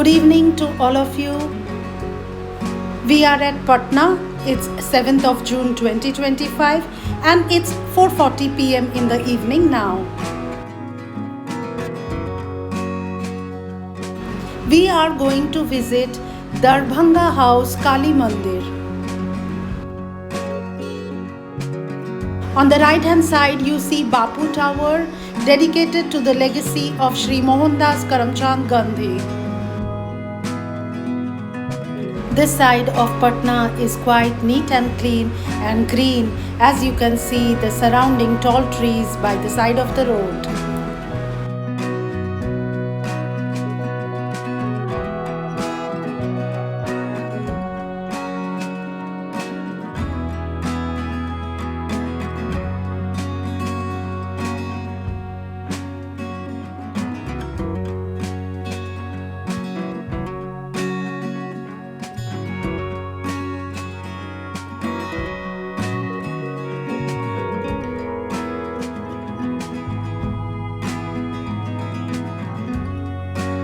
evening to all of you. We are at Patna. It's 7th of June 2025 and it's 4:40 p.m. in the evening now. We are going to visit Darbhanga House Kali Mandir. On the right hand side you see Bapu Tower, dedicated to the legacy of Shri Mohandas Karamchand Gandhi. This side of Patna is quite neat and clean and green, as you can see the surrounding tall trees by the side of the road.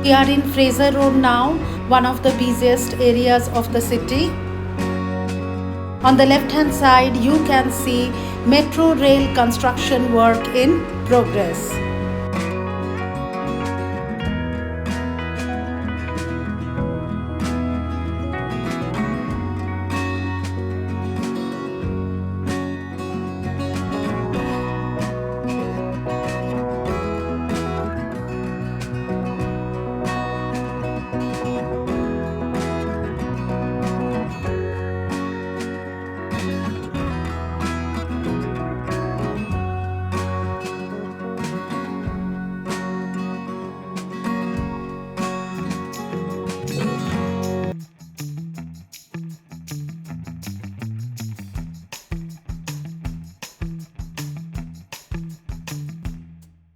We are in Fraser Road now, one of the busiest areas of the city. On the left hand side you can see metro rail construction work in progress.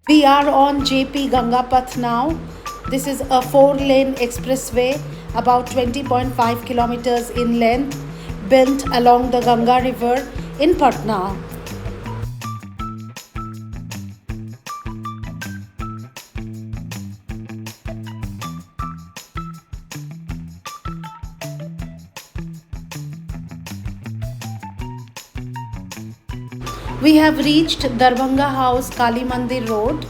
We are on JP Ganga Path now. This is a 4-lane expressway about 20.5 kilometers in length, built along the Ganga River in Patna. We have reached Darbhanga House Kali Mandir Road.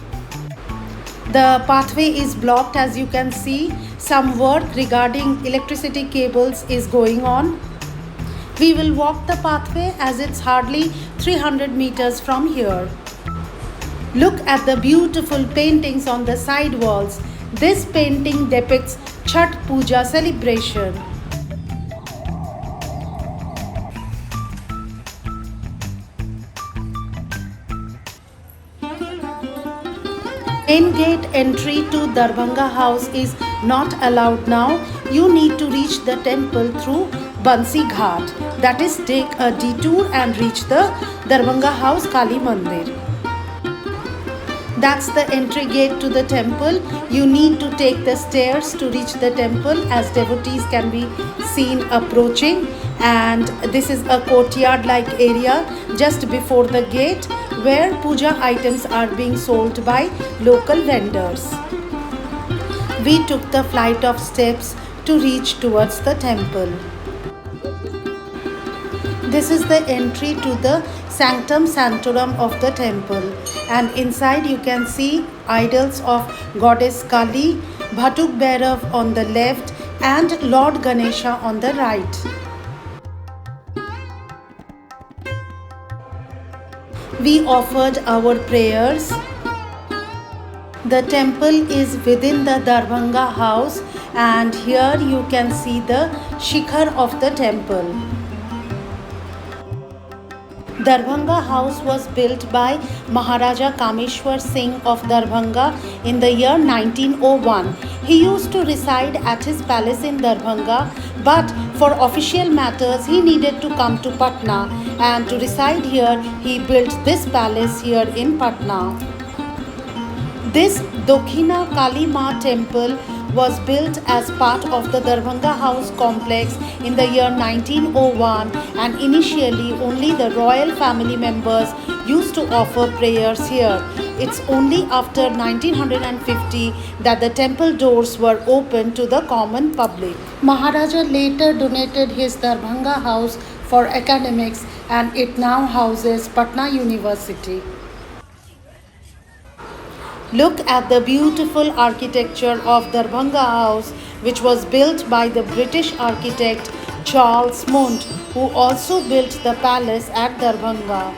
The pathway is blocked, as you can see. Some work regarding electricity cables is going on. We will walk the pathway as it's hardly 300 meters from here. Look at the beautiful paintings on the side walls. This painting depicts Chhath Puja celebration. Main gate entry to Darbhanga House is not allowed now. You need to reach the temple through Ganga Ghat. That is, take a detour and reach the Darbhanga House Kali Mandir. That's the entry gate to the temple. You need to take the stairs to reach the temple, as devotees can be seen approaching. And this is a courtyard like area just before the gate, where puja items are being sold by local vendors. We took the flight of steps to reach towards the temple. This is the entry to the Sanctum Sanctorum of the temple, and inside you can see idols of Goddess Kali, Bhatuk Bhairav on the left and Lord Ganesha on the right. We offered our prayers. The temple is within the Darbhanga house, and here you can see the shikhar of the temple. Darbhanga house was built by Maharaja Kameshwar Singh of Darbhanga in the year 1901. He used to reside at his palace in Darbhanga, but for official matters he needed to come to Patna, and to reside here he built this palace here in Patna. This Dakhina Kali Ma temple was built as part of the Darbhanga House complex in the year 1901, and initially only the royal family members used to offer prayers here. It's only after 1950 that the temple doors were opened to the common public. Maharaja later donated his Darbhanga house for academics, and it now houses Patna University. Look at the beautiful architecture of Darbhanga House, which was built by the British architect Charles Munt, who also built the palace at Darbhanga.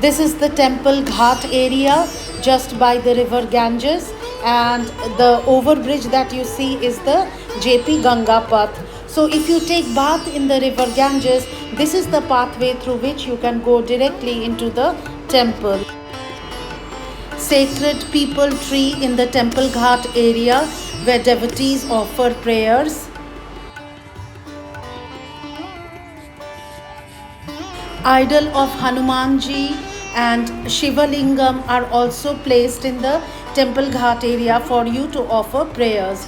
This is the Temple Ghat area just by the river Ganges, and the overbridge that you see is the JP Ganga Path. So if you take bath in the river Ganges, this is the pathway through which you can go directly into the temple. Sacred people tree in the Temple Ghat area where devotees offer prayers. Idol of Hanumanji and Shivalingam are also placed in the Temple Ghat area for you to offer prayers.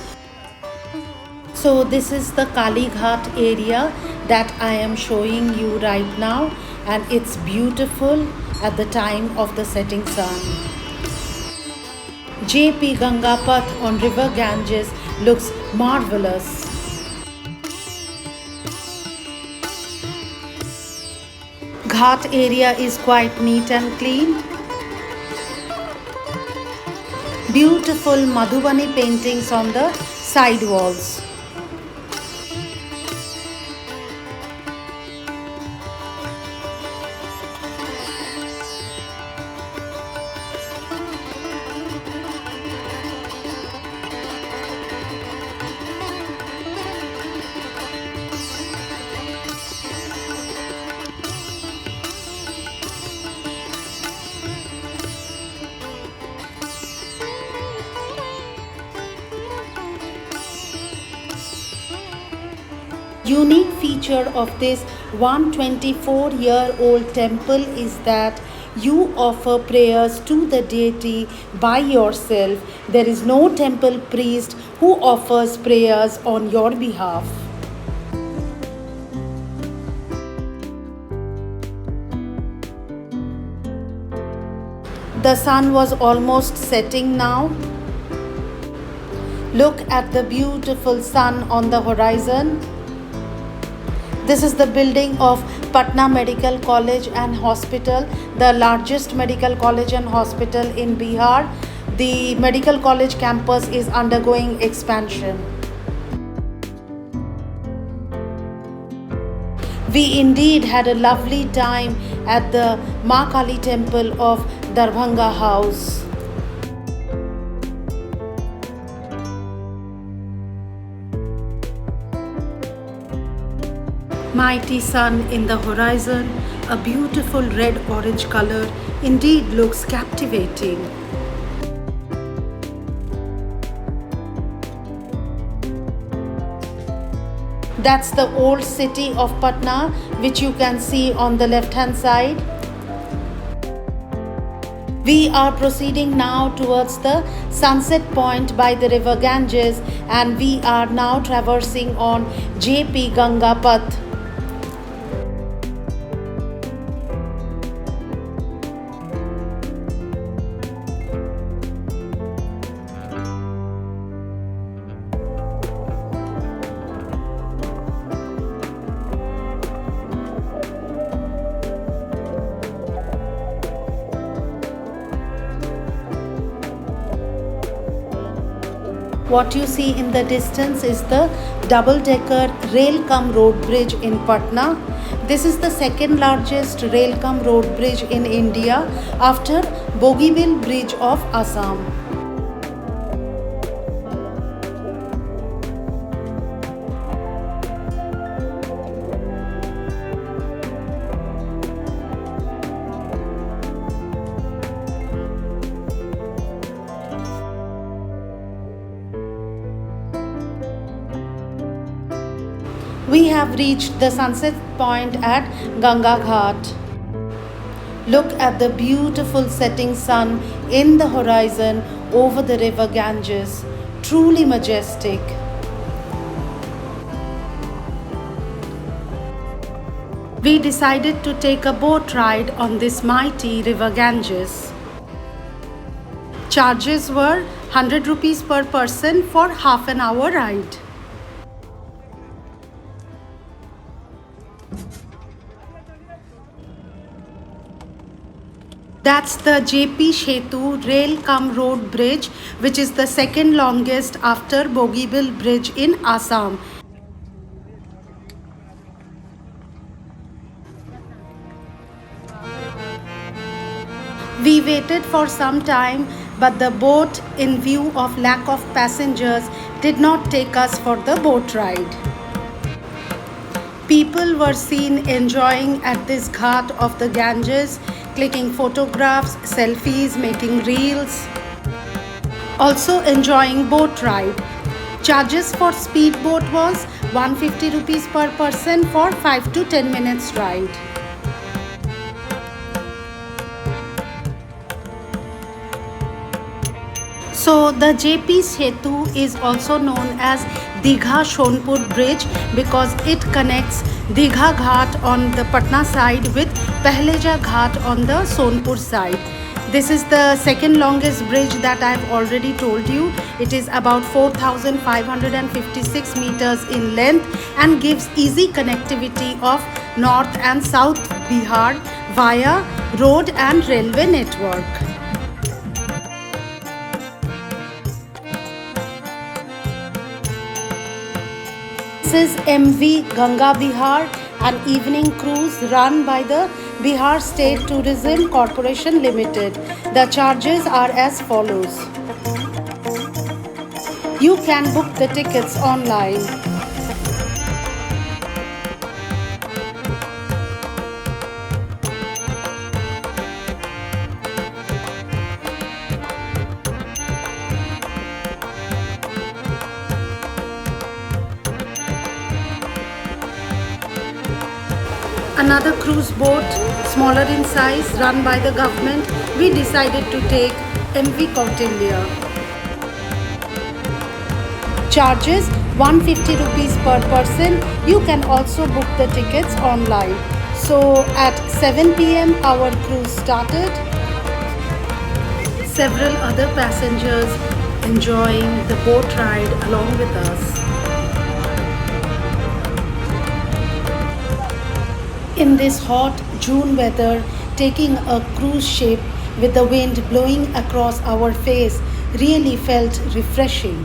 So this is the Kali Ghat area that I am showing you right now, and it's beautiful at the time of the setting sun. JP Ganga Path on river Ganges looks marvelous. Ghat area is quite neat and clean. Beautiful Madhubani paintings on the side walls. Unique feature of this 124-year-old temple is that you offer prayers to the deity by yourself. There is no temple priest who offers prayers on your behalf. The sun was almost setting now. Look at the beautiful sun on the horizon. This is the building of Patna Medical College and Hospital, the largest medical college and hospital in Bihar. The medical college campus is undergoing expansion. We indeed had a lovely time at the Ma Kali temple of Darbhanga House. Mighty sun in the horizon, a beautiful red-orange color, indeed looks captivating. That's the old city of Patna, which you can see on the left-hand side. We are proceeding now towards the sunset point by the river Ganges, and we are now traversing on JP Ganga Path. What you see in the distance is the double-decker rail-cum-road bridge in Patna. This is the second largest rail-cum-road bridge in India after Bogibeel Bridge of Assam. We have reached the sunset point at Ganga Ghat. Look at the beautiful setting sun in the horizon over the river Ganges. Truly majestic. We decided to take a boat ride on this mighty river Ganges. Charges were 100 rupees per person for half an hour ride. That's the JP Setu Rail cum Road Bridge, which is the second longest after Bogibeel Bridge in Assam. We waited for some time, but the boat, in view of lack of passengers, did not take us for the boat ride. People were seen enjoying at this ghat of the Ganges, clicking photographs, selfies, making reels, also enjoying boat ride. Charges for speedboat was 150 rupees per person for 5 to 10 minutes ride. So the JP Setu is also known as Digha Shonpur Bridge because it connects Digha Ghat on the Patna side with Pehleja Ghat on the Sonpur side. This is the second longest bridge that I've already told you. It is about 4,556 meters in length and gives easy connectivity of North and South Bihar via road and railway network. This is MV Ganga Bihar, an evening cruise run by the Bihar State Tourism Corporation Limited. The charges are as follows. You can book the tickets online. Another cruise boat, smaller in size, run by the government, we decided to take MV Kautilya. Charges 150 rupees per person. You can also book the tickets online. So at 7 p.m. our cruise started. Several other passengers enjoying the boat ride along with us. In this hot June weather, taking a cruise ship with the wind blowing across our face really felt refreshing.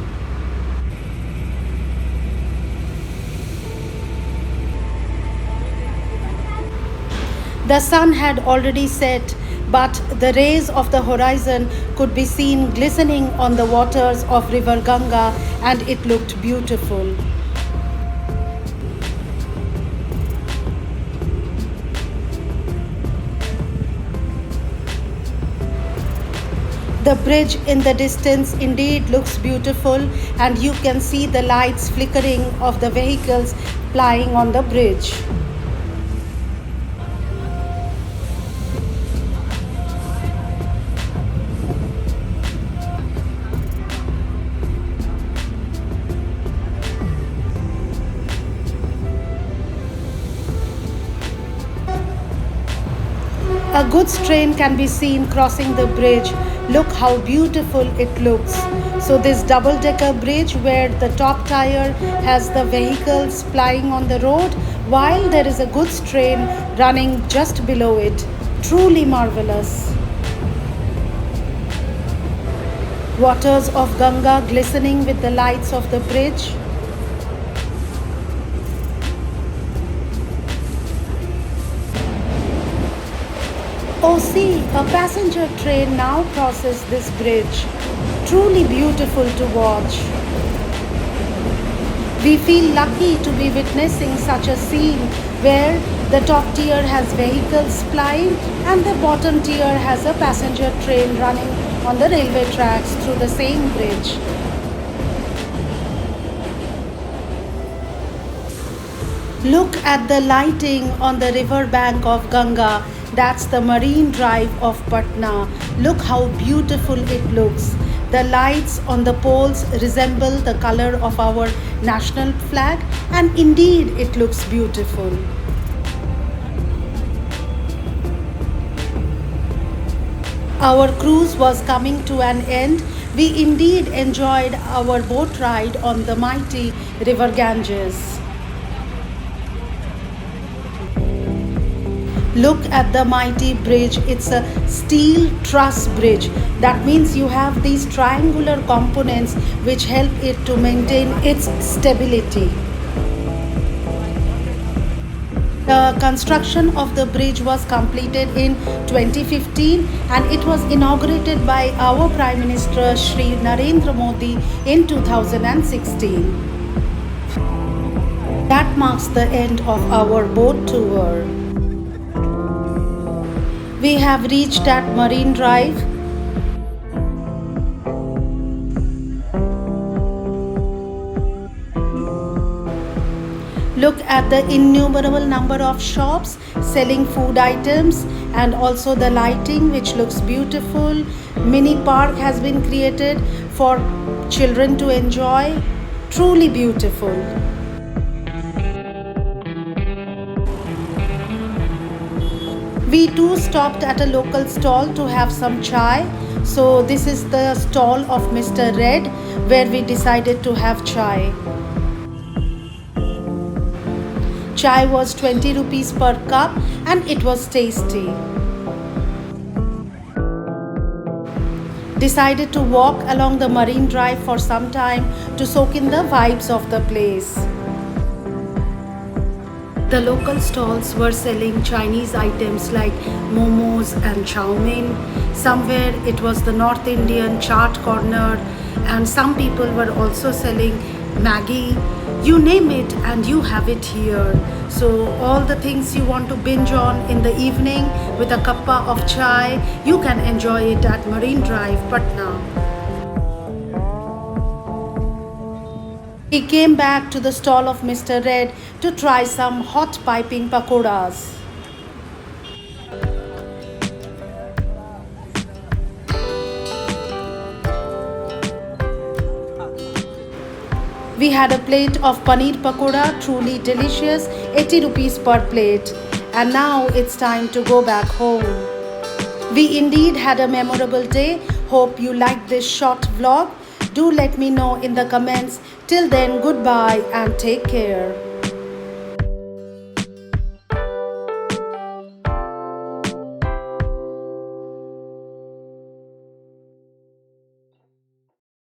The sun had already set, but the rays of the horizon could be seen glistening on the waters of River Ganga, and it looked beautiful. The bridge in the distance indeed looks beautiful, and you can see the lights flickering of the vehicles plying on the bridge. A goods train can be seen crossing the bridge. Look how beautiful it looks. So this double-decker bridge where the top tier has the vehicles plying on the road while there is a goods train running just below it. Truly marvelous. Waters of Ganga glistening with the lights of the bridge. Oh, see, a passenger train now crosses this bridge. Truly beautiful to watch. We feel lucky to be witnessing such a scene where the top tier has vehicles plying and the bottom tier has a passenger train running on the railway tracks through the same bridge. Look at the lighting on the river bank of Ganga. That's the marine drive of Patna. Look how beautiful it looks. The lights on the poles resemble the color of our national flag, and indeed it looks beautiful. Our cruise was coming to an end. We indeed enjoyed our boat ride on the mighty river Ganges. Look at the mighty bridge. It's a steel truss bridge. That means you have these triangular components which help it to maintain its stability. The construction of the bridge was completed in 2015 and it was inaugurated by our Prime Minister Shri Narendra Modi in 2016. That marks the end of our boat tour. We have reached at Marine Drive. Look at the innumerable number of shops selling food items and also the lighting which looks beautiful. Mini park has been created for children to enjoy. Truly beautiful. We too stopped at a local stall to have some chai. So this is the stall of Mr. Red where we decided to have chai. Chai was 20 rupees per cup and it was tasty. Decided to walk along the Marine Drive for some time to soak in the vibes of the place. The local stalls were selling Chinese items like momos and chow mein. Somewhere it was the North Indian chaat corner and some people were also selling Maggi. You name it and you have it here. So all the things you want to binge on in the evening with a cuppa of chai, you can enjoy it at Marine Drive, Patna. We came back to the stall of Mr. Red to try some hot piping pakoras. We had a plate of paneer pakoda, truly delicious, 80 rupees per plate. And now it's time to go back home. We indeed had a memorable day. Hope you liked this short vlog. Do let me know in the comments. Till then, goodbye and take care.